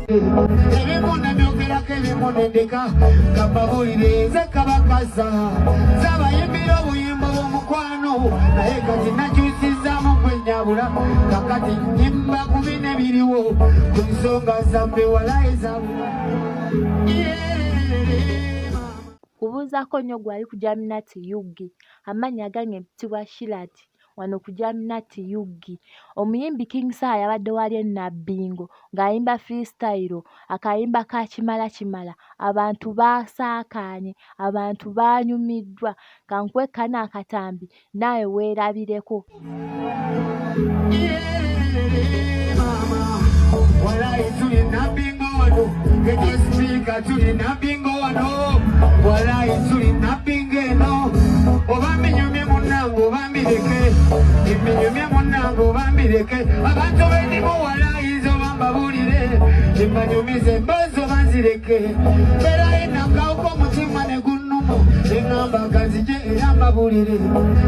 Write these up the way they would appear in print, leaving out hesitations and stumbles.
ebimuna byogera kebimunendeka kababulire nze kabakaza zabayimbira obuyimba bw'omukwano naye kati nakyusizaamu kwenyabula kakati nyimba ku bine biriwo ku nsonga zambe walaye zabula. Kubuuzaako nnyo gwali ku Jaminati Yugi, amannya gange mpitibwa Shirati, wano ku Jaminati Yugi. Omuyimbi King Sarah yabadde wali e Nabbingo ng'ayimba freestyle, akayimba ka Kimala Kimala. Abantu baasaakaanye, abantu baanyumiddwa. Kankuwe kano akatambi naawe weerabireko. Walayi tuli Nabbingo wano, Sipiika tuli Nabbingo wano, walayi tuli Nabbingo eno. Oba mbinyumye munnange oba mbireke, embinyumye munnange oba mbireke, abantu bendimu walayi nze oba mbabulire, embanyumize mbazi oba nzireke. Mbeera yenakawuka omutima ne gunnuma, eŋŋamba ganzije era mbabulire,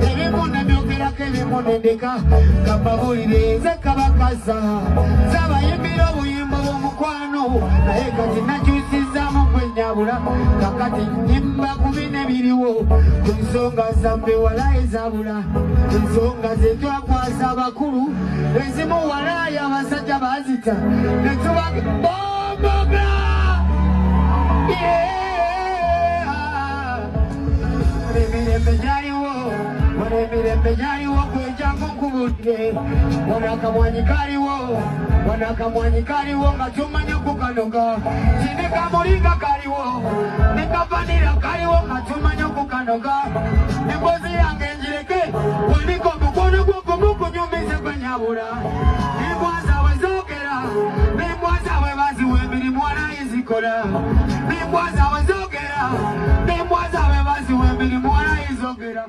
ebimuna byogerako ebimunendeka kababulire nze kabakaza zabayimbira obuyimba bw'omukwano naye kati nakyusizaamu kwenyabula kakati nyimba ku bine biriwo ku nsonga zambe walaye zabula ku nsonga ze twakwasa abakulu ezimu walaye abasajja bazita ne tubaga bomboga emirembe gyaliwo emirembe gyaliwo kwejangu nkubudde wano akamwanyi kaliwo nga tumanya okukanoga kine kamulinga kaliwo ne kavanira kaliwo nga tumanya okukanoga emboozi yange njireke wanika omukono gwogumu kunyumize gwenyabula embwa zaabwe zoogera n'embwa zaabwe baziwa emirimu walayi zikola n'embwa zaabwe zoogera n'embwa zaabwe baziwa emirimu walayi zoogera.